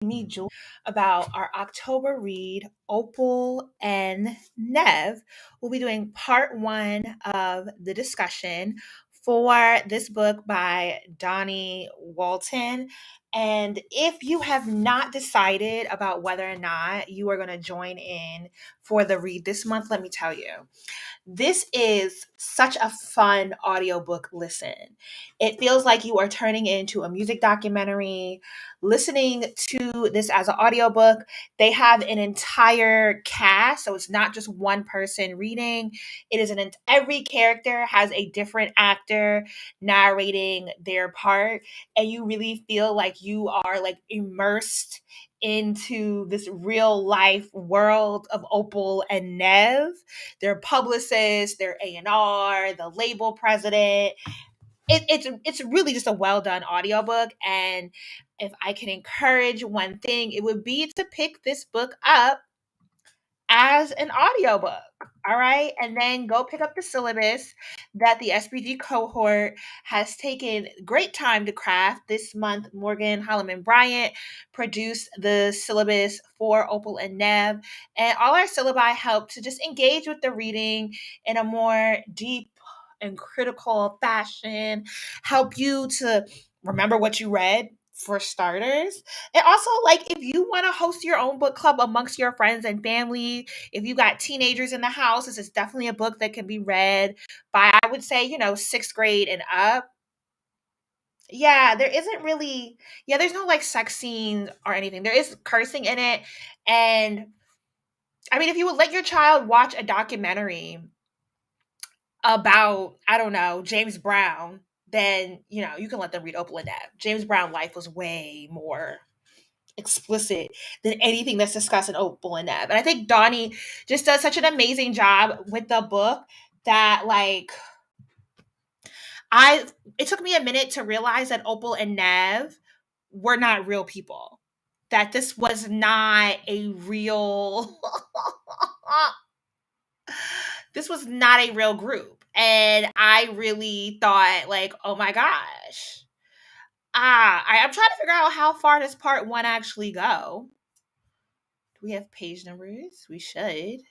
me, Jewel, about our October read, Opal and Nev. We'll be doing part one of the discussion for this book by Donnie Walton. And if you have not decided about whether or not you are going to join in for the read this month, let me tell you. This is such a fun audiobook listen. It feels like you are turning into a music documentary, listening to this as an audiobook. They have an entire cast, so it's not just one person reading. It is every character has a different actor narrating their part, and you really feel like you are like immersed into this real life world of Opal and Nev, their publicist, their A&R, the label president. It's really just a well done audiobook. And if I can encourage one thing, it would be to pick this book up as an audiobook. All right. And then go pick up the syllabus that the SBG cohort has taken great time to craft. This month, Morgan Holloman Bryant produced the syllabus for Opal and Nev. And all our syllabi help to just engage with the reading in a more deep and critical fashion, help you to remember what you read for starters. And also, like, if you want to host your own book club amongst your friends and family, if you got teenagers in the house, this is definitely a book that can be read by, I would say, sixth grade and up. Yeah, there isn't really, yeah, there's no like sex scenes or anything. There is cursing in it. And I mean, if you would let your child watch a documentary about, I don't know, James Brown, then, you can let them read Opal and Nev. James Brown life was way more explicit than anything that's discussed in Opal and Nev. And I think Donnie just does such an amazing job with the book that like it took me a minute to realize that Opal and Nev were not real people. That this was not a real this was not a real group. And I really thought like, oh my gosh. I'm trying to figure out how far does part one actually go. Do we have page numbers? We should.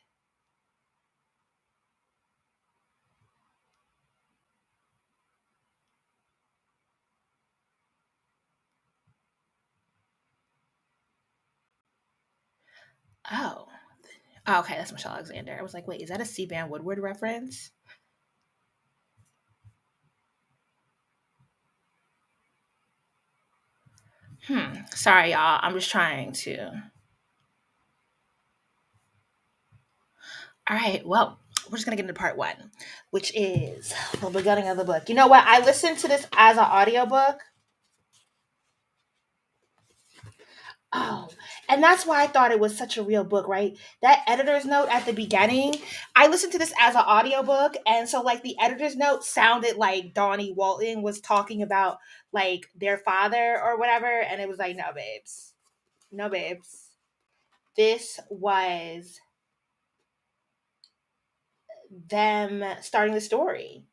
Oh. Oh, okay, that's Michelle Alexander. I was like, wait, is that a C. Van Woodward reference? Sorry, y'all. I'm just trying to. All right, well, we're just gonna get into part one, which is the beginning of the book. You know what? I listened to this as an audiobook. Oh, and that's why I thought it was such a real book, right? That editor's note at the beginning, I listened to this as an audiobook, and so like the editor's note sounded like Donnie Walton was talking about like their father or whatever, and it was like, no, babes. No, babes. This was them starting the story.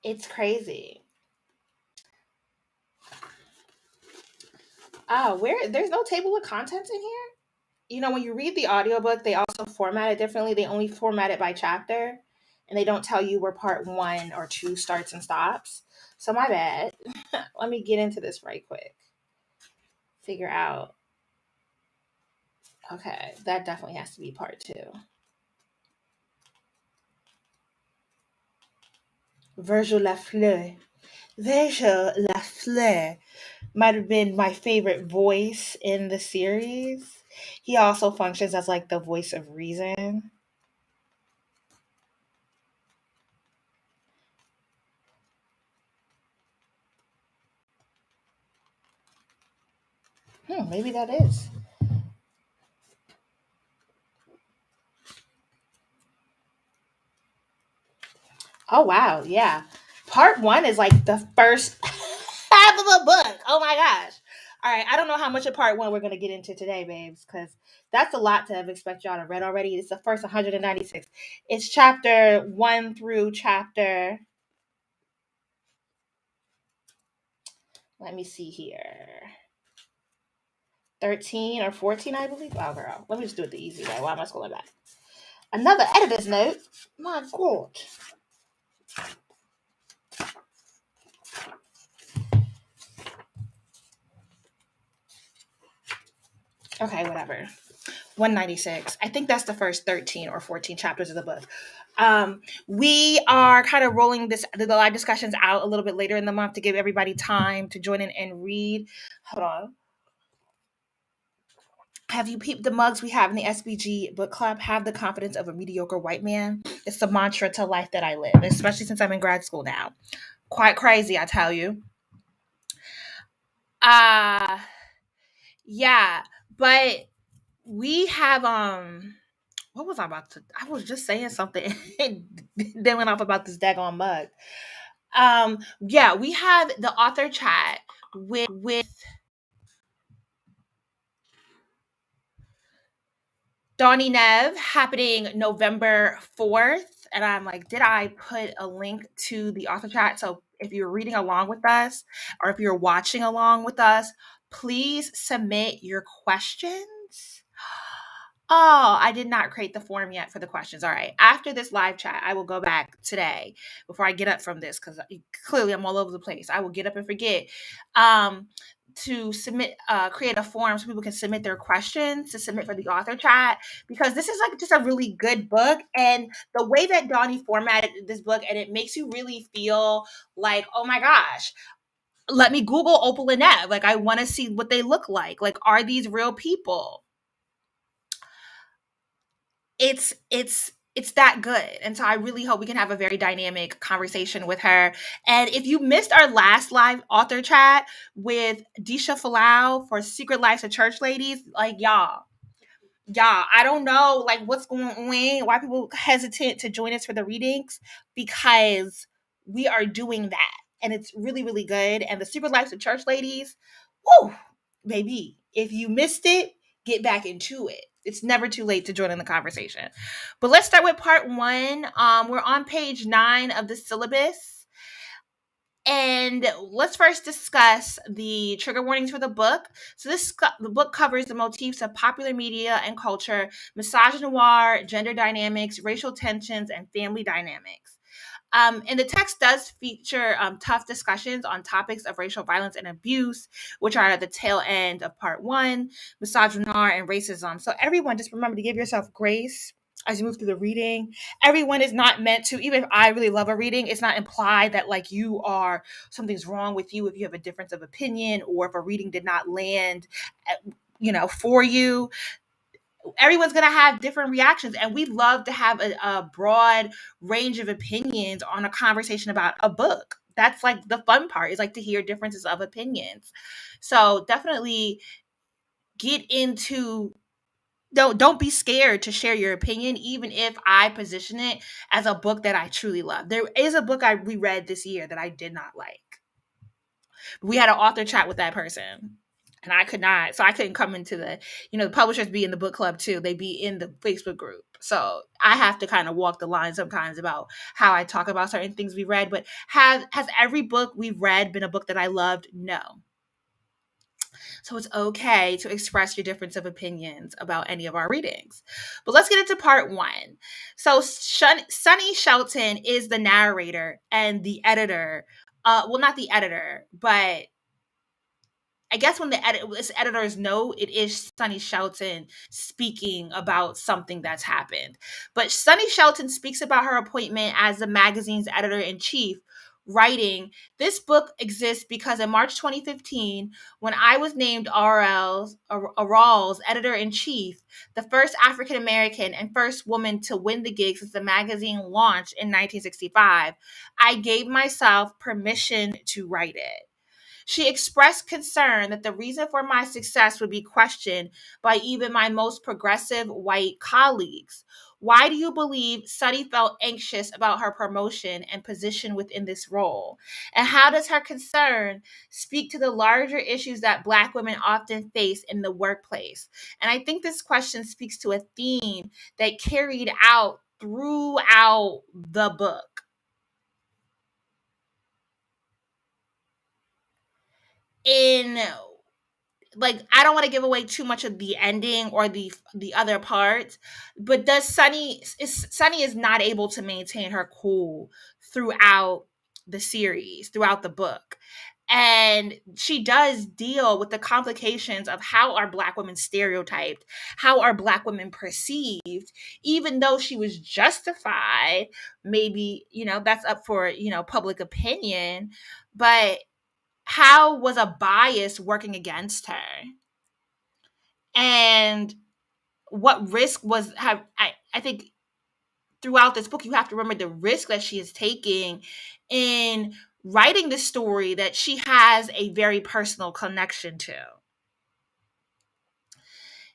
It's crazy. Oh, where there's no table of contents in here? When you read the audiobook, they also format it differently. They only format it by chapter and they don't tell you where part one or two starts and stops. So my bad. Let me get into this right quick. Figure out. Okay, that definitely has to be part two. Virgil Lafleur. Virgil Lafleur might have been my favorite voice in the series. He also functions as like the voice of reason. Maybe that is. Oh wow, yeah. Part one is like the first half of the book. Oh my gosh. All right, I don't know how much of part one we're gonna get into today, babes, because that's a lot to have expect y'all to read already. It's the first 196. It's chapter one through chapter Let me see here. 13 or 14, I believe. Oh, girl. Let me just do it the easy way. Why am I scrolling back? Another editor's note. My God. Okay, whatever. 196. I think that's the first 13 or 14 chapters of the book. We are kind of rolling the live discussions out a little bit later in the month to give everybody time to join in and read. Hold on. Have you peeped the mugs we have in the SBG book club? Have the confidence of a mediocre white man. It's the mantra to life that I live, especially since I'm in grad school now. Quite crazy, I tell you. Uh yeah, but we have what was I about to? I was just saying something and then went off about this daggone mug. Yeah, we have the author chat with Donnie Nev happening November 4th. And I'm like, did I put a link to the author chat? So if you're reading along with us or if you're watching along with us, please submit your questions. Oh, I did not create the form yet for the questions. All right. After this live chat, I will go back today before I get up from this because clearly I'm all over the place. I will get up and forget. To submit, create a form so people can submit their questions to submit for the author chat because this is like just a really good book. And the way that Donnie formatted this book, and it makes you really feel like, oh my gosh, let me Google Opal and Nev. Like, I want to see what they look like. Like, are these real people? It's that good. And so I really hope we can have a very dynamic conversation with her. And if you missed our last live author chat with Disha Falau for Secret Lives of Church Ladies, like y'all, I don't know like what's going on, why people hesitant to join us for the readings, because we are doing that. And it's really, really good. And the Secret Lives of Church Ladies, whoo, baby. If you missed it, get back into it. It's never too late to join in the conversation. But let's start with part one. We're on page 9 of the syllabus. And let's first discuss the trigger warnings for the book. So the book covers the motifs of popular media and culture, misogynoir, gender dynamics, racial tensions, and family dynamics. And the text does feature tough discussions on topics of racial violence and abuse, which are at the tail end of part 1, misogynoir and racism. So everyone, just remember to give yourself grace as you move through the reading. Everyone is not meant to, even if I really love a reading, it's not implied that like something's wrong with you if you have a difference of opinion or if a reading did not land, for you. Everyone's going to have different reactions, and we love to have a broad range of opinions on a conversation about a book. That's like the fun part, is like to hear differences of opinions. So definitely get into, don't be scared to share your opinion, even if I position it as a book that I truly love. There is a book I reread this year that I did not like. We had an author chat with that person, and I could not, so I couldn't come into the publishers be in the book club too. They be in the Facebook group. So I have to kind of walk the line sometimes about how I talk about certain things we read. But has every book we've read been a book that I loved? No. So it's okay to express your difference of opinions about any of our readings. But let's get into part 1. So Sunny Shelton is the narrator and the editor. Well, not the editor, but I guess when the editors know, it is Sunny Shelton speaking about something that's happened. But Sunny Shelton speaks about her appointment as the magazine's editor-in-chief, writing, "This book exists because in March 2015, when I was named RL's editor-in-chief, the first African-American and first woman to win the gig since the magazine launched in 1965, I gave myself permission to write it." She expressed concern that the reason for my success would be questioned by even my most progressive white colleagues. Why do you believe Sunny felt anxious about her promotion and position within this role? And how does her concern speak to the larger issues that Black women often face in the workplace? And I think this question speaks to a theme that carried out throughout the book. in, like, I don't want to give away too much of the ending or the other parts, but does Sunny is not able to maintain her cool throughout the series, throughout the book. And she does deal with the complications of how are Black women stereotyped, how are Black women perceived, even though she was justified. Maybe, that's up for, public opinion, but how was a bias working against her? And what risk was have I think throughout this book you have to remember the risk that she is taking in writing this story that she has a very personal connection to.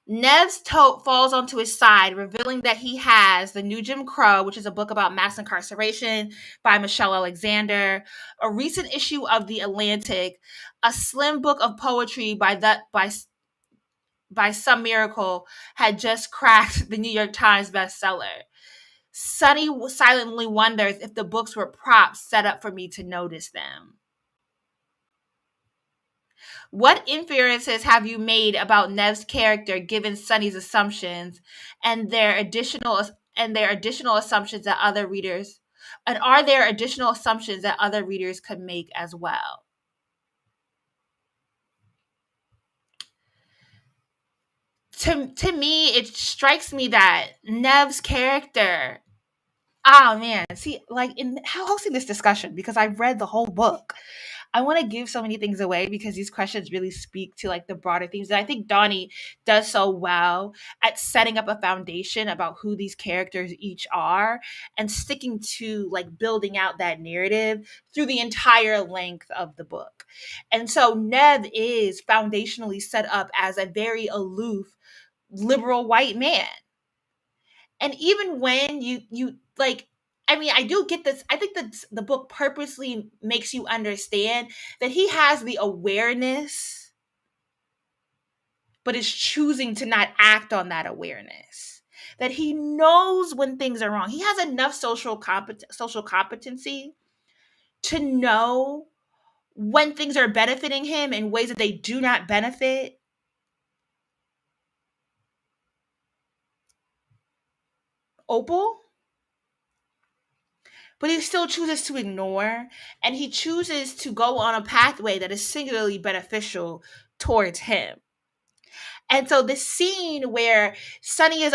Nev's tote falls onto his side, revealing that he has The New Jim Crow, which is a book about mass incarceration by Michelle Alexander, a recent issue of The Atlantic, a slim book of poetry by some miracle had just cracked the New York Times bestseller. Sunny silently wonders if the books were props set up for me to notice them. What inferences have you made about Nev's character given Sunny's assumptions and their additional assumptions that other readers and are there additional assumptions that other readers could make as well? To me, it strikes me that Nev's character. Oh man, see, like in how hosting this discussion because I've read the whole book. I want to give so many things away because these questions really speak to like the broader themes. And I think Donnie does so well at setting up a foundation about who these characters each are and sticking to like building out that narrative through the entire length of the book. And so Nev is foundationally set up as a very aloof liberal white man. And even when you like, I mean, I do get this. I think that the book purposely makes you understand that he has the awareness, but is choosing to not act on that awareness. That he knows when things are wrong. He has enough social competency to know when things are benefiting him in ways that they do not benefit Opal, but he still chooses to ignore, and he chooses to go on a pathway that is singularly beneficial towards him. And so this scene where Sunny is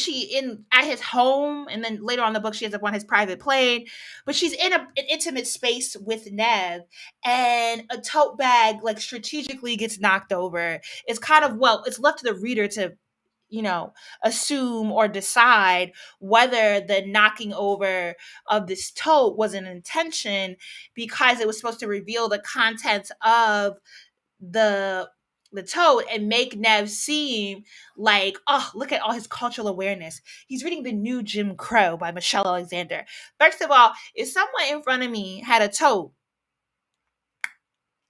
she in at his home, and then later on in the book she ends up on his private plane, but she's in an intimate space with Nev, and a tote bag like strategically gets knocked over. It's kind of, well, it's left to the reader to assume or decide whether the knocking over of this tote was an intention because it was supposed to reveal the contents of the tote and make Nev seem like, oh, look at all his cultural awareness. He's reading The New Jim Crow by Michelle Alexander. First of all, if someone in front of me had a tote,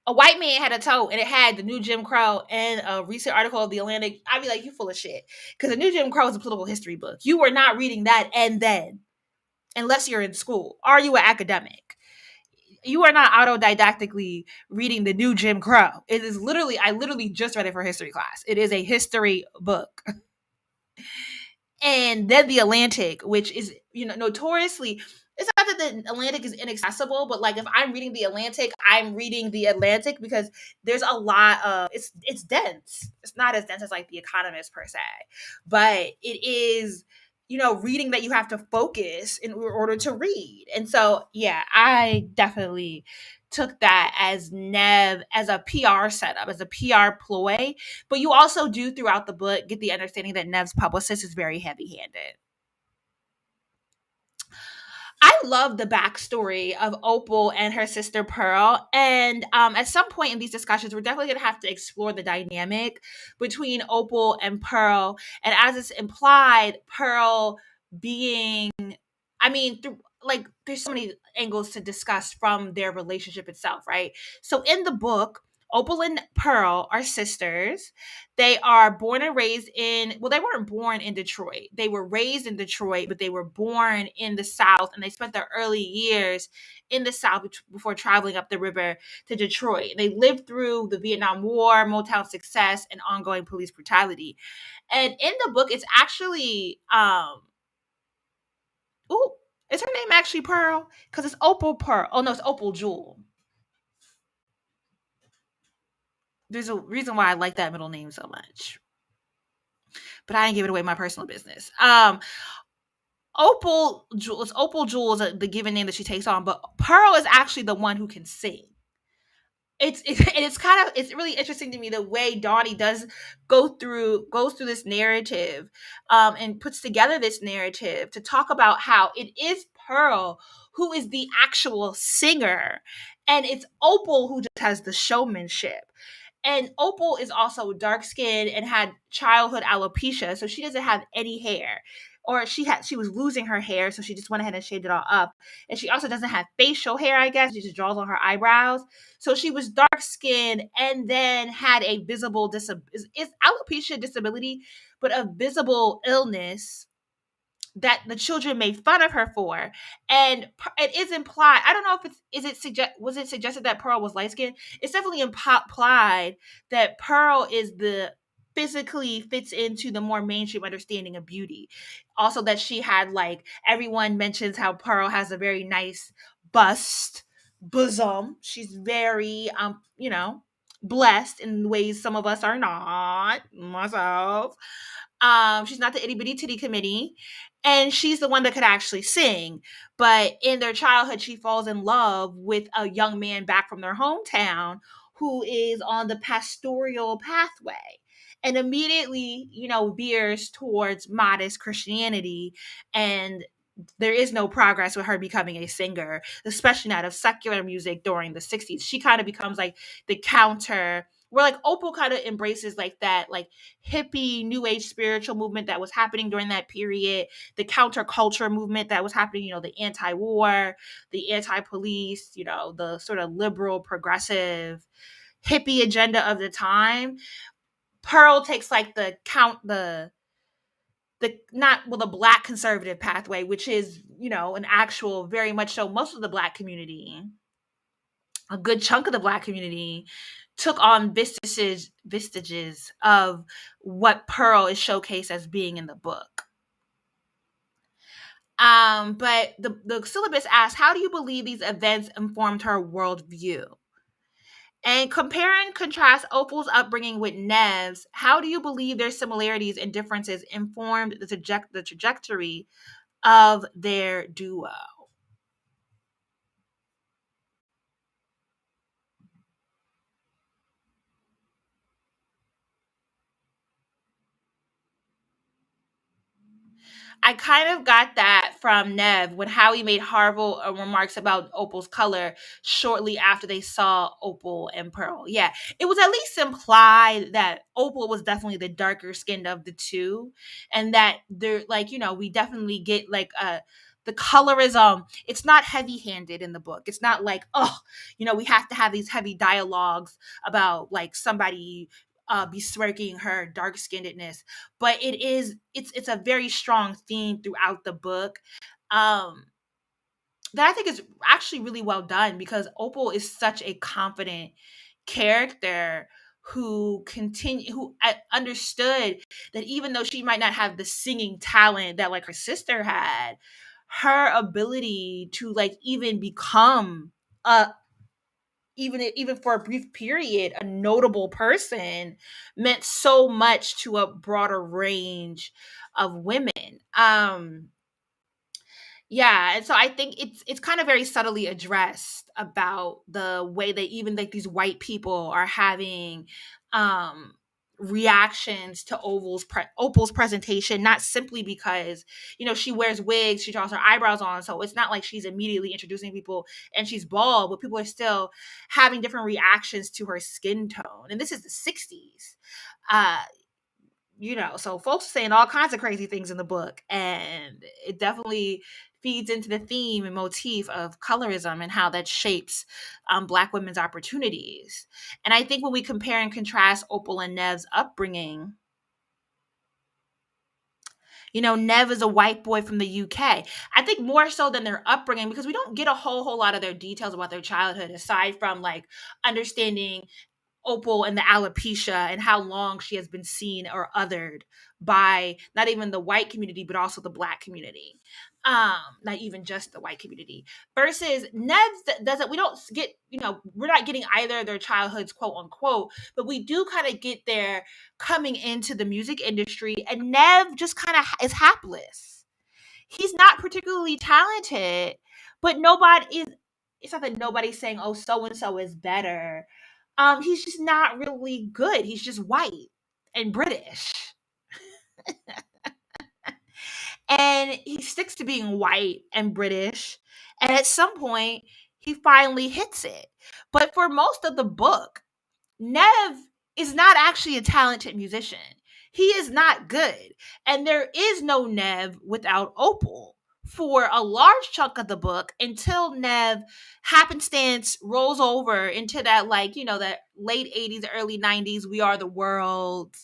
a white man had a tote and it had The New Jim Crow and a recent article of The Atlantic, I'd be like, you full of shit. Because The New Jim Crow is a political history book. You were not reading that and then, unless you're in school. Are you an academic? You are not autodidactically reading The New Jim Crow. It is literally, I literally just read it for history class. It is a history book. And then The Atlantic, which is, notoriously, it's not that The Atlantic is inaccessible, but like if I'm reading The Atlantic, I'm reading The Atlantic because there's a lot of, it's dense. It's not as dense as like The Economist per se, but it is, reading that you have to focus in order to read. And so, yeah, I definitely took that as Nev as a PR setup, as a PR ploy. But you also do throughout the book get the understanding that Nev's publicist is very heavy handed. I love the backstory of Opal and her sister Pearl. And at some point in these discussions, we're definitely going to have to explore the dynamic between Opal and Pearl. And as it's implied, Pearl being, I mean, there's so many angles to discuss from their relationship itself, right? So in the book, Opal and Pearl are sisters. They are born and raised in, well, they weren't born in Detroit. They were raised in Detroit, but they were born in the South, and they spent their early years in the South before traveling up the river to Detroit. They lived through the Vietnam War, Motown success, and ongoing police brutality. And in the book, it's actually, ooh, is her name actually Pearl? Because it's Opal Pearl. Oh, no, it's Opal Jewel. There's a reason why I like that middle name so much, but I ain't giving away my personal business. Opal Jewels, Opal Jewels, the given name that she takes on, but Pearl is actually the one who can sing. It's kind of, it's really interesting to me the way Donnie does goes through this narrative, and puts together this narrative to talk about how it is Pearl who is the actual singer, and it's Opal who just has the showmanship. And Opal is also dark skinned and had childhood alopecia, so she doesn't have any hair. Or she was losing her hair, so she just went ahead and shaved it all up. And she also doesn't have facial hair, I guess. She just draws on her eyebrows. So she was dark skinned and then had a visible is alopecia disability, but a visible illness that the children made fun of her for. And it is implied, I don't know if it's, was it suggested that Pearl was light skinned? It's definitely implied that Pearl is the physically fits into the more mainstream understanding of beauty. Also that she had, like, everyone mentions how Pearl has a very nice bust, bosom. She's very blessed in ways some of us are not, myself. She's not the itty bitty titty committee, and she's the one that could actually sing. But in their childhood, she falls in love with a young man back from their hometown who is on the pastoral pathway, and immediately, veers towards modest Christianity. And there is no progress with her becoming a singer, especially not of secular music during the 60s. She kind of becomes like the counter, where like Opal kind of embraces like that like hippie new age spiritual movement that was happening during that period, the counterculture movement that was happening, the anti-war, the anti-police, the sort of liberal progressive hippie agenda of the time. Pearl takes like the not well the black conservative pathway, which is, an actual, very much so, most of the black community, a good chunk of the black community took on vestiges of what Pearl is showcased as being in the book. But the syllabus asks, how do you believe these events informed her worldview? And compare and contrast Opal's upbringing with Nev's. How do you believe their similarities and differences informed the trajectory of their duo? I kind of got that from Nev when Howie made horrible remarks about Opal's color shortly after they saw Opal and Pearl. Yeah, it was at least implied that Opal was definitely the darker skinned of the two, and that they're like, we definitely get like the colorism. It's not heavy handed in the book. It's not like, oh, we have to have these heavy dialogues about like somebody besmirking her dark skinnedness, but it's a very strong theme throughout the book, um that I think is actually really well done, because Opal is such a confident character who understood that even though she might not have the singing talent that like her sister had, her ability to like even become a even for a brief period, a notable person meant so much to a broader range of women. Yeah, and so I think it's kind of very subtly addressed about the way that even like these white people are having um reactions to Opal's presentation, not simply because she wears wigs, she draws her eyebrows on, so it's not like she's immediately introducing people and she's bald, but people are still having different reactions to her skin tone. And this is the 60s. uh So folks are saying all kinds of crazy things in the book, and it definitely feeds into the theme and motif of colorism and how that shapes Black women's opportunities. And I think when we compare and contrast Opal and Nev's upbringing, Nev is a white boy from the UK. I think more so than their upbringing, because we don't get a whole lot of their details about their childhood aside from like understanding Opal and the alopecia and how long she has been seen or othered by not even the white community, but also the Black community. Not even just the white community. Versus Ned doesn't, we don't get, we're not getting either of their childhoods, quote unquote, but we do kind of get their coming into the music industry. And Nev just kind of is hapless. He's not particularly talented, but it's not that nobody's saying, oh, so and so is better. He's just not really good. He's just white and British. And he sticks to being white and British. And at some point, he finally hits it. But for most of the book, Nev is not actually a talented musician. He is not good. And there is no Nev without Opal for a large chunk of the book until Nev happenstance rolls over into that, like, that late 80s, early 90s, We Are the World,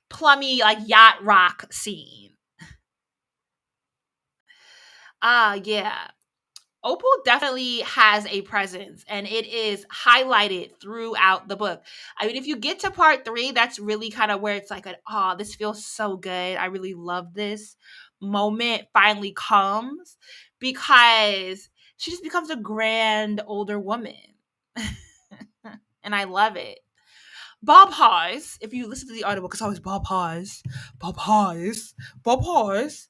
plummy, like yacht rock scene. Yeah. Opal definitely has a presence, and it is highlighted throughout the book. I mean, if you get to part 3, that's really kind of where it's like, this feels so good. I really love this moment finally comes, because she just becomes a grand older woman. And I love it. Bob Hawes, if you listen to the audiobook, it's always Bob Hawes, Bob Hawes, Bob Hawes.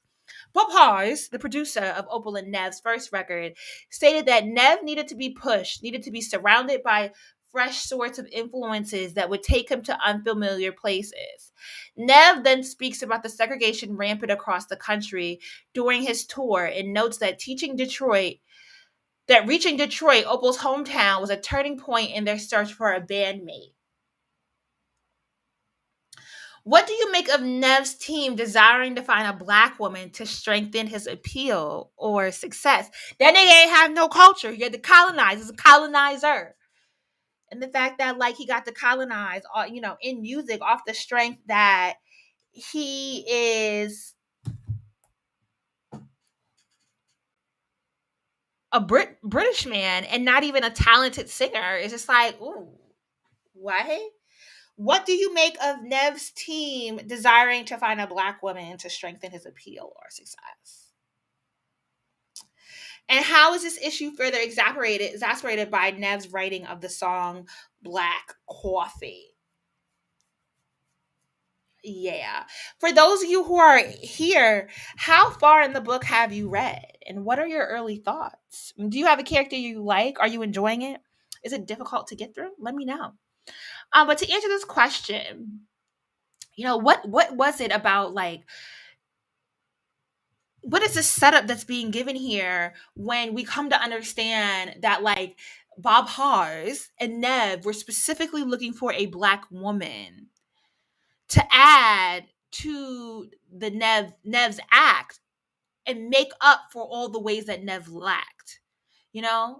Bob Hawes, the producer of Opal and Nev's first record, stated that Nev needed to be pushed, needed to be surrounded by fresh sorts of influences that would take him to unfamiliar places. Nev then speaks about the segregation rampant across the country during his tour and notes that reaching Detroit, Opal's hometown, was a turning point in their search for a bandmate. What do you make of Nev's team desiring to find a Black woman to strengthen his appeal or success? That nigga ain't have no culture. He had to colonize. He's a colonizer. And the fact that, like, he got to colonize, in music off the strength that he is a British man and not even a talented singer is just like, ooh, what? What do you make of Nev's team desiring to find a Black woman to strengthen his appeal or success? And how is this issue further exasperated by Nev's writing of the song Black Coffee? Yeah. For those of you who are here, how far in the book have you read? And what are your early thoughts? Do you have a character you like? Are you enjoying it? Is it difficult to get through? Let me know. But to answer this question, what was it about, like, what is the setup that's being given here when we come to understand that, like, Bob Hawes and Nev were specifically looking for a Black woman to add to the Nev's act and make up for all the ways that Nev lacked.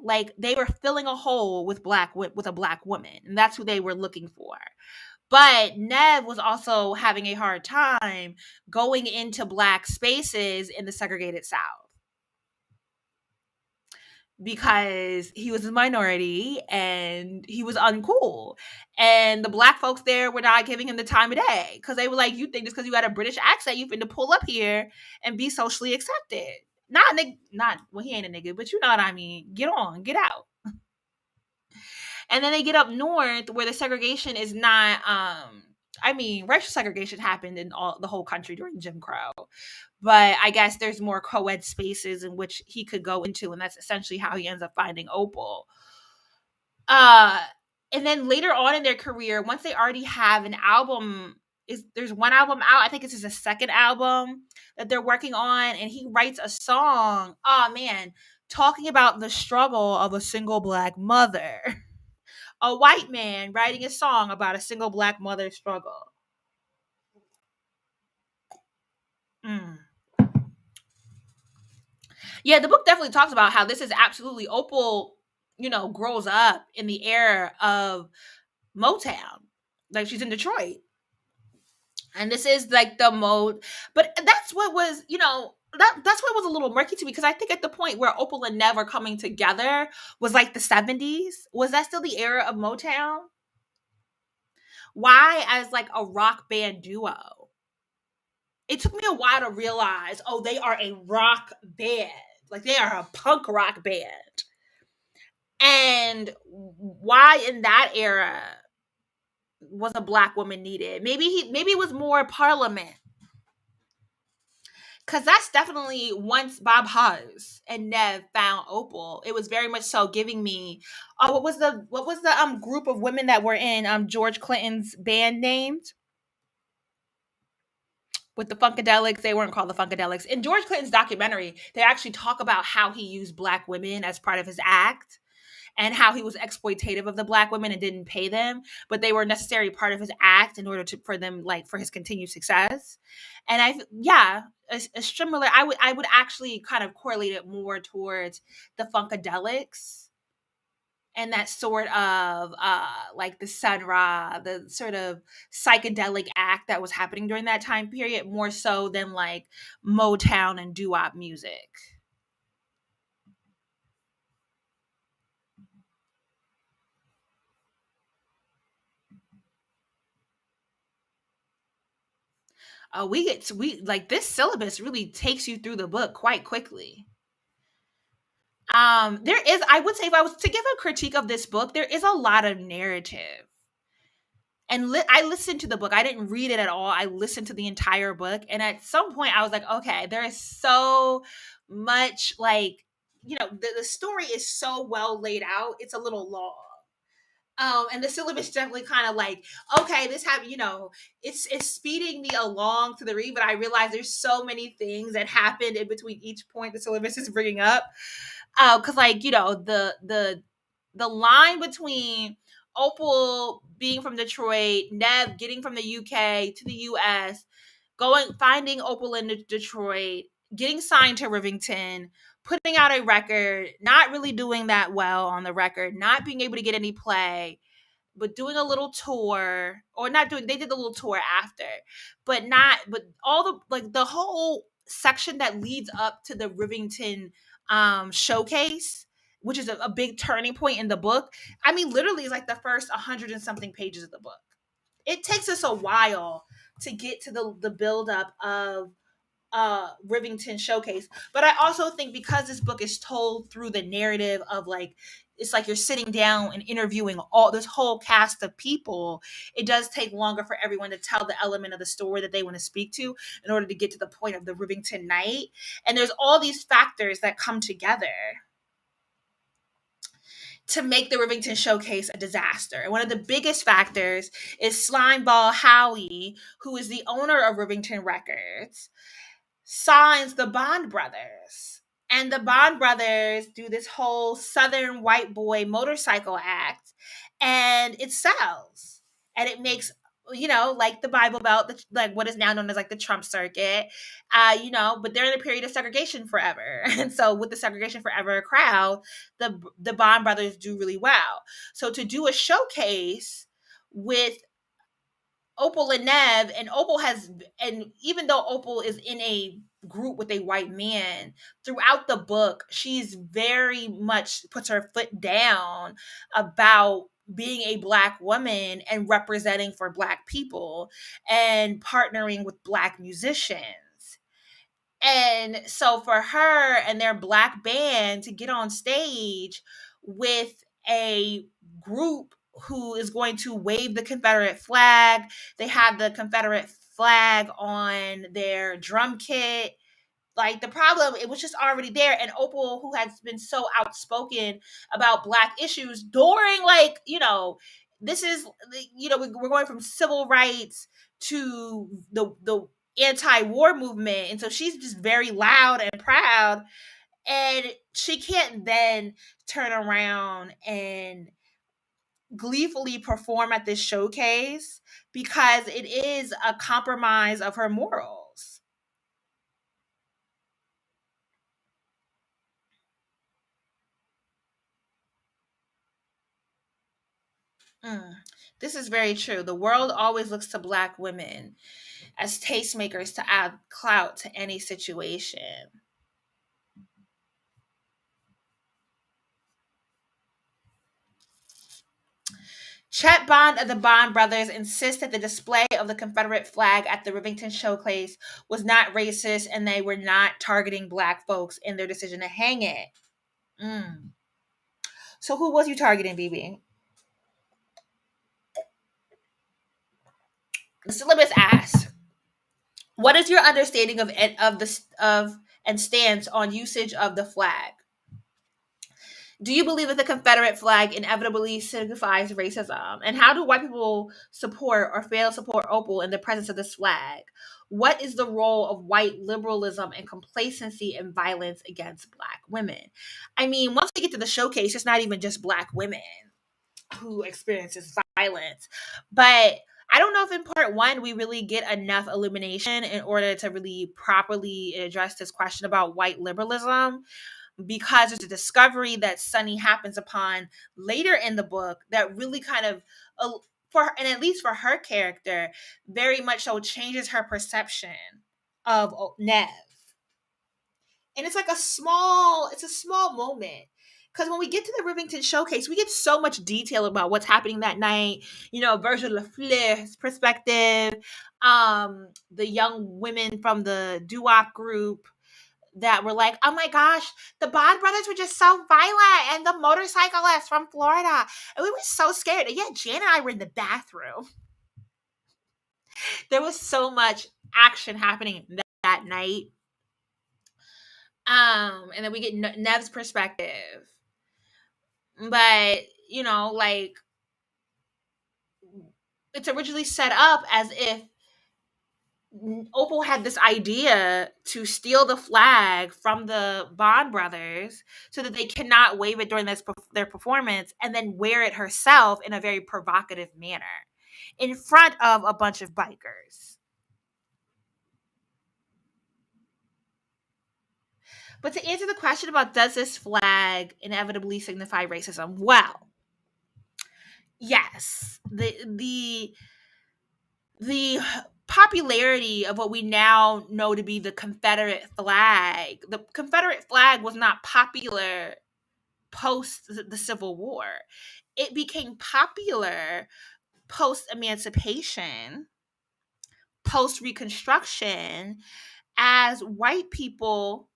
Like, they were filling a hole with a Black woman, and that's who they were looking for. But Nev was also having a hard time going into Black spaces in the segregated South because he was a minority and he was uncool. And the Black folks there were not giving him the time of day because they were like, you think just because you had a British accent, you finna pull up here and be socially accepted. Well, he ain't a nigga, but you know what I mean. Get on, get out. And then they get up north where the segregation is not, racial segregation happened in the whole country during Jim Crow. But I guess there's more co-ed spaces in which he could go into, and that's essentially how he ends up finding Opal. And then later on in their career, once they already have an album, there's one album out, I think it's his second album that they're working on, and he writes a song, talking about the struggle of a single Black mother. a white man writing a song about a single black mother's struggle. Mm. Yeah, the book definitely talks about how this is absolutely Opal, grows up in the era of Motown. Like she's in Detroit. And this is like the mode, but that's what was, that's what was a little murky to me because I think at the point where Opal and Nev are coming together was like the 70s. Was that still the era of Motown? Why as like a rock band duo? It took me a while to realize, oh, they are a rock band. Like they are a punk rock band. And why in that era was a black woman needed? Maybe it was more Parliament. Cause that's definitely once Bob Huz and Nev found Opal, it was very much so giving me what was the group of women that were in George Clinton's band named with the Funkadelics? They weren't called the Funkadelics. In George Clinton's documentary, they actually talk about how he used black women as part of his act and how he was exploitative of the black women and didn't pay them, but they were a necessary part of his act in order to for them like for his continued success. And yeah, a similar. I would actually kind of correlate it more towards the Funkadelics and that sort of like the Sun Ra, the sort of psychedelic act that was happening during that time period, more so than like Motown and doo-wop music. We like this syllabus really takes you through the book quite quickly. There is, I would say, if I was to give a critique of this book, there is a lot of narrative. And I listened to the book. I didn't read it at all. I listened to the entire book, and at some point, I was like, okay, there is so much like the story is so well laid out. It's a little long. And the syllabus definitely kind of like, okay, this have it's speeding me along to the read, but I realize there's so many things that happened in between each point the syllabus is bringing up. Because like the line between Opal being from Detroit, Nev getting from the UK to the US, finding Opal in Detroit, getting signed to Rivington, putting out a record, not really doing that well on the record, not being able to get any play, but doing a little tour, or not doing, they did the little tour after, but all the like the whole section that leads up to the Rivington showcase, which is a big turning point in the book. I mean, literally it's like the first 100 and something pages of the book. It takes us a while to get to the build up of Rivington showcase. But I also think because this book is told through the narrative of like, it's like you're sitting down and interviewing all this whole cast of people, it does take longer for everyone to tell the element of the story that they want to speak to in order to get to the point of the Rivington night. And there's all these factors that come together to make the Rivington showcase a disaster. And one of the biggest factors is Slimeball Howie, who is the owner of Rivington Records, signs the Bond brothers. And the Bond brothers do this whole Southern white boy motorcycle act, and it sells. And it makes, like the Bible Belt, like what is now known as like the Trump circuit, but they're in a period of segregation forever. And so with the segregation forever crowd, the Bond brothers do really well. So to do a showcase with Opal and Nev, and even though Opal is in a group with a white man, throughout the book, she's very much puts her foot down about being a black woman and representing for black people and partnering with black musicians. And so for her and their black band to get on stage with a group who is going to wave the Confederate flag, they have the Confederate flag on their drum kit. Like the problem, it was just already there. And Opal, who has been so outspoken about black issues during this is, we're going from civil rights to the anti-war movement. And so she's just very loud and proud. And she can't then turn around and gleefully perform at this showcase because it is a compromise of her morals. Mm. This is very true. The world always looks to Black women as tastemakers to add clout to any situation. Chet Bond of the Bond brothers insist that the display of the Confederate flag at the Rivington showcase was not racist and they were not targeting Black folks in their decision to hang it. Mm. So who was you targeting, BB? The syllabus asks, "What is your understanding of and stance on usage of the flag? Do you believe that the Confederate flag inevitably signifies racism? And how do white people support or fail to support Opal in the presence of this flag? What is the role of white liberalism and complacency and violence against Black women?" I mean, once we get to the showcase, it's not even just Black women who experiences violence, but I don't know if in part one we really get enough illumination in order to really properly address this question about white liberalism, because there's a discovery that Sunny happens upon later in the book that really kind of for, and at least for her character, very much so changes her perception of Nev. And it's like it's a small moment. Because when we get to the Rivington showcase, we get so much detail about what's happening that night. You know, Virgil Lafleur's perspective, the young women from the Duoc group that were like, "Oh my gosh, the Bond brothers were just so violent, and the motorcyclists from Florida, and we were so scared." And yet, Jan and I were in the bathroom. There was so much action happening that night. And then we get Nev's perspective, but you know, like, it's originally set up as if Opal had this idea to steal the flag from the Bond brothers so that they cannot wave it during their performance and then wear it herself in a very provocative manner in front of a bunch of bikers. But to answer the question about does this flag inevitably signify racism? Well, yes. The popularity of what we now know to be the Confederate flag. The Confederate flag was not popular post the Civil War. It became popular post emancipation, post Reconstruction, as white people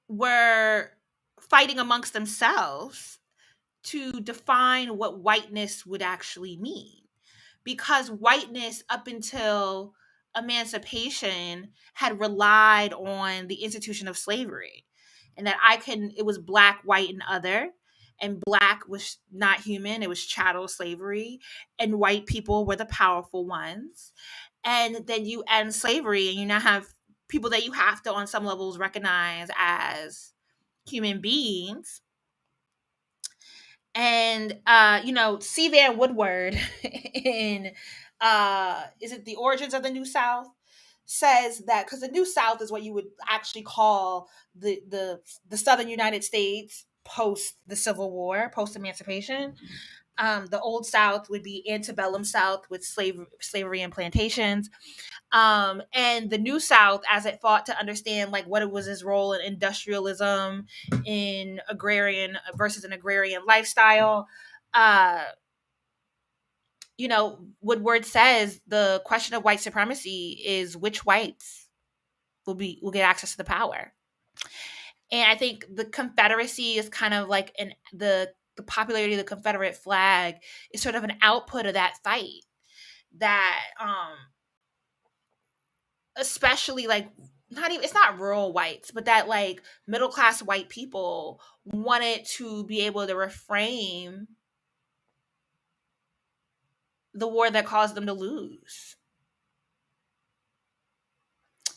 were fighting amongst themselves to define what whiteness would actually mean. Because whiteness, up until emancipation, had relied on the institution of slavery, and that it was black, white, and other. And black was not human, it was chattel slavery, and white people were the powerful ones. And then you end slavery, and you now have people that you have to, on some levels, recognize as human beings. And you know, C. Van Woodward in is it The Origins of the New South, says that because the New South is what you would actually call the Southern United States post the Civil War, post emancipation. The Old South would be antebellum South with slavery and plantations. And the New South, as it fought to understand like what it was its role in industrialism, in agrarian versus an agrarian lifestyle. uh you know, Woodward says the question of white supremacy is which whites will get access to the power. And I think the Confederacy is kind of like the popularity of the Confederate flag is sort of an output of that fight, that especially like, not even, it's not rural whites, but that like middle class white people wanted to be able to reframe the war that caused them to lose.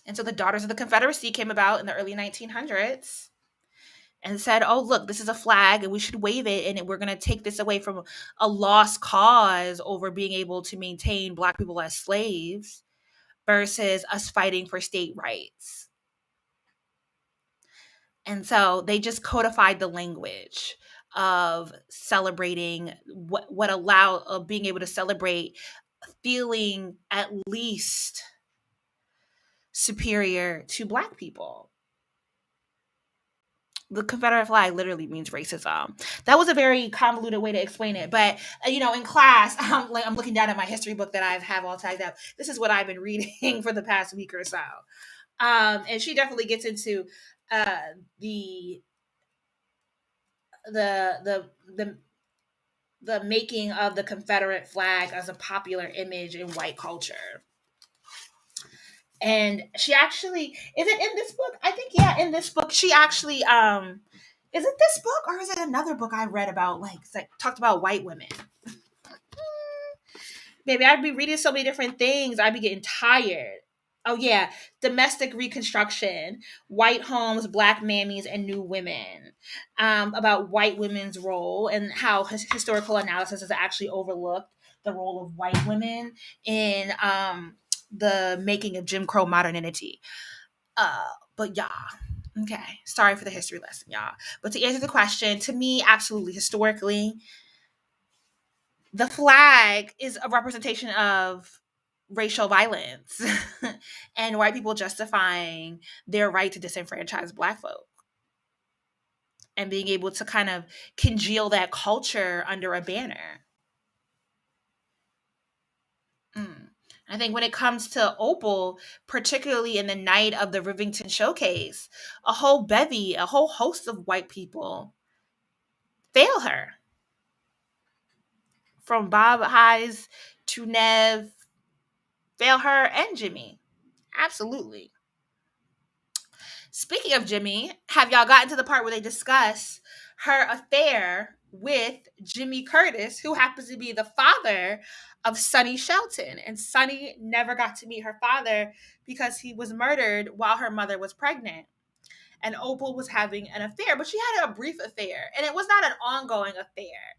And so the Daughters of the Confederacy came about in the early 1900s. and said, "Oh, look, this is a flag and we should wave it, and we're going to take this away from a lost cause over being able to maintain black people as slaves versus us fighting for state rights." And so they just codified the language of celebrating what allow of being able to celebrate feeling at least superior to black people. The Confederate flag literally means racism. That was a very convoluted way to explain it, but in class, I'm looking down at my history book that I have all tagged up. This is what I've been reading for the past week or so, and she definitely gets into uh, the the the the the making of the Confederate flag as a popular image in white culture. And she actually is it in this book? I think yeah, in this book she actually is it this book or is it another book I read about like talked about white women? Baby, I'd be reading so many different things. I'd be getting tired. Oh yeah, domestic reconstruction, white homes, black mammies, and new women. About white women's role and how historical analysis has actually overlooked the role of white women in the making of Jim Crow modernity. But yeah, okay. Sorry for the history lesson, y'all. But to answer the question, to me, absolutely historically, the flag is a representation of racial violence and white people justifying their right to disenfranchise black folk and being able to kind of congeal that culture under a banner. Mm. I think when it comes to Opal, particularly in the night of the Rivington showcase, a whole host of white people fail her. From Bob Highs to Nev, fail her and Jimmy. Absolutely. Speaking of Jimmy, have y'all gotten to the part where they discuss her affair with Jimmy Curtis, who happens to be the father of Sonny Shelton? And Sonny never got to meet her father because he was murdered while her mother was pregnant. And Opal was having an affair, but she had a brief affair, and it was not an ongoing affair.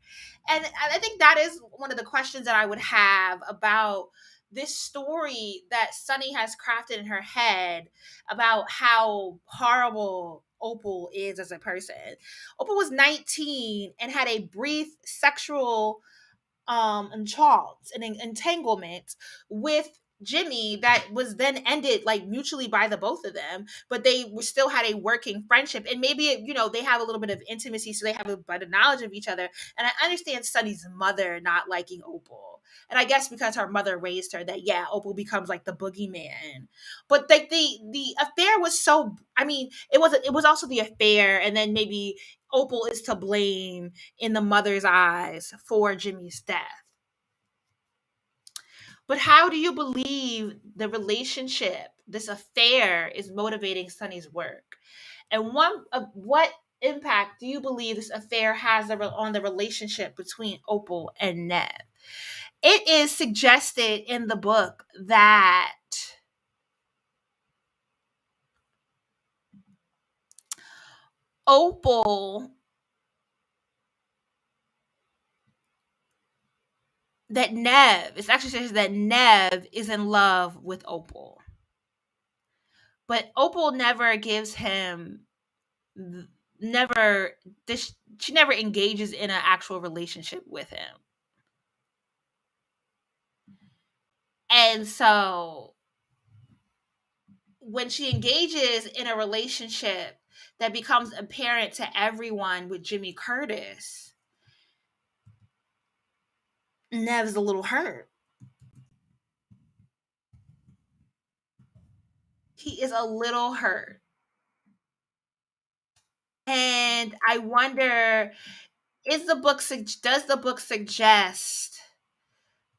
And I think that is one of the questions that I would have about this story that Sunny has crafted in her head about how horrible Opal is as a person. Opal was 19 and had a brief sexual and Charles an entanglement with Jimmy that was then ended like mutually by the both of them, but they were still had a working friendship, and maybe they have a little bit of intimacy, so they have a better knowledge of each other. And I understand Sunny's mother not liking Opal, and I guess because her mother raised her that Opal becomes like the boogeyman. But like the affair was so, I mean, it was also the affair, and then maybe Opal is to blame in the mother's eyes for Jimmy's death. But how do you believe the relationship, this affair, is motivating Sonny's work? And what impact do you believe this affair has on the relationship between Opal and Ned? It is suggested in the book that Opal that Nev, it actually says that Nev is in love with Opal. But Opal never gives him never this she never engages in an actual relationship with him. And so when she engages in a relationship that becomes apparent to everyone with Jimmy Curtis, Nev's a little hurt. He is a little hurt. And I wonder, does the book suggest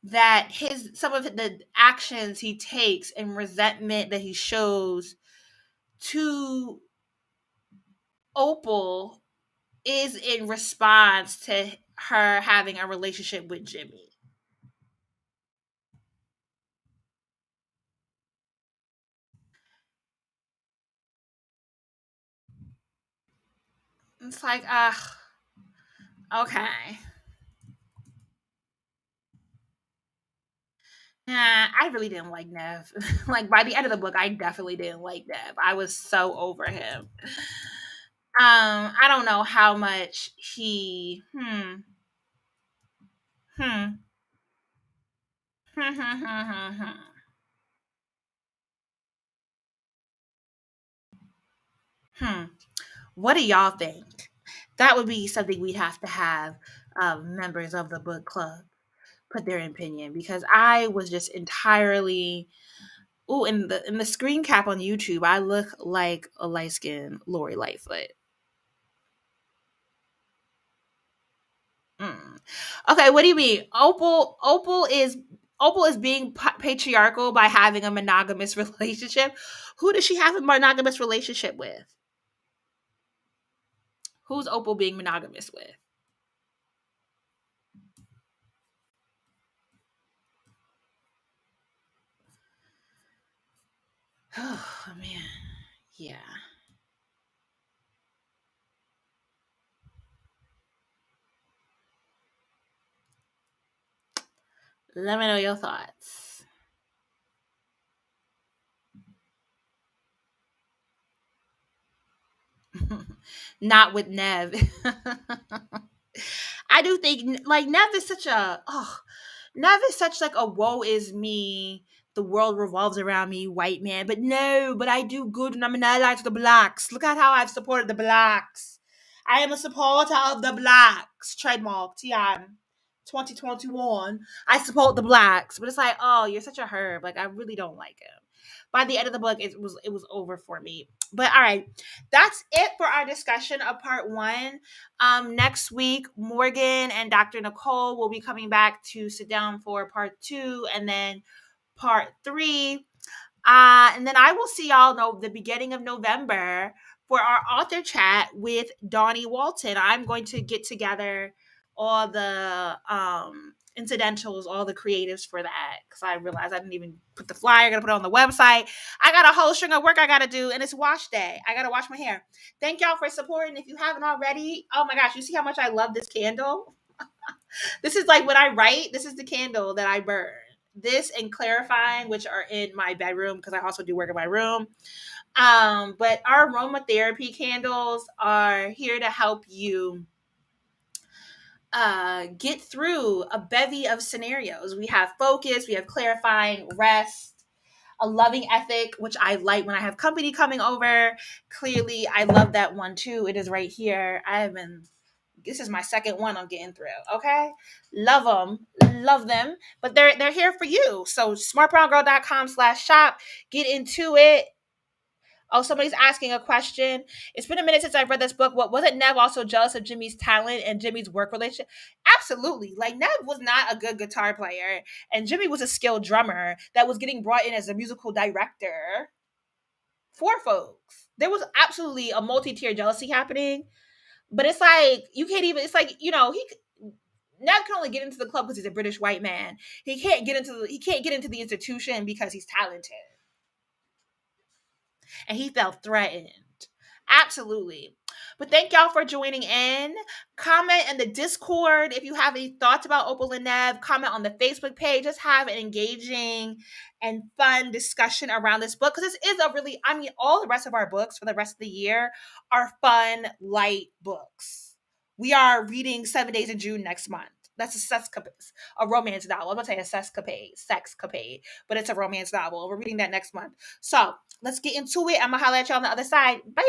that some of the actions he takes and resentment that he shows to Opal is in response to her having a relationship with Jimmy? It's like, okay. Yeah, I really didn't like Nev. Like by the end of the book, I definitely didn't like Nev. I was so over him. I don't know how much he hmm hmm. What do y'all think? That would be something we'd have to have members of the book club put their opinion, because I was just entirely. Oh, in the screen cap on YouTube, I look like a light skinned Lori Lightfoot. Mm. Okay, what do you mean? Opal is being patriarchal by having a monogamous relationship. Who does she have a monogamous relationship with? Who's Opal being monogamous with? Oh man, yeah. Let me know your thoughts. Not with Nev. I do think like Nev is such a Nev is such like a woe is me. The world revolves around me, white man. But no, but I do good and I'm an ally to the blacks. Look at how I've supported the blacks. I am a supporter of the blacks. Trademark TM 2021. I support the blacks. But it's like, oh, you're such a herb. Like I really don't like him. By the end of the book, it was over for me. But all right, that's it for our discussion of part one. Next week, Morgan and Dr. Nicole will be coming back to sit down for part two and then part three. And then I will see y'all know the beginning of November for our author chat with Donnie Walton. I'm going to get together all the incidentals, all the creatives for that, because I realized I didn't even put the flyer. I gotta put it on the website. I got a whole string of work I gotta do, and it's wash day. I gotta wash my hair. Thank y'all for supporting. If you haven't already, oh my gosh, you see how much I love this candle? This is like when I write, this is the candle that I burn. This and clarifying, which are in my bedroom because I also do work in my room. But our aromatherapy candles are here to help you get through a bevy of scenarios. We have focus, we have clarifying, rest, a loving ethic, which I like when I have company coming over. Clearly, I love that one too. It is right here. I have been this is my second one I'm getting through. Okay, love them, but they're here for you. So smartbrowngirl.com/shop. Get into it. Oh, somebody's asking a question. It's been a minute since I've read this book. What wasn't Nev also jealous of Jimmy's talent and Jimmy's work relationship? Absolutely. Like Nev was not a good guitar player, and Jimmy was a skilled drummer that was getting brought in as a musical director for folks. There was absolutely a multi-tier jealousy happening, but it's like you can't even. It's like Nev can only get into the club because he's a British white man. He can't get into the institution because he's talented, and he felt threatened. Absolutely. But thank y'all for joining in. Comment in the Discord if you have any thoughts about Opal and Nev. Comment on the Facebook page. Just have an engaging and fun discussion around this book, because this is a really, I mean, all the rest of our books for the rest of the year are fun, light books. We are reading 7 Days in June next month. That's a romance novel. I'm gonna say a sexcapade, but it's a romance novel. We're reading that next month. So let's get into it. I'm gonna holler at y'all on the other side. Bye.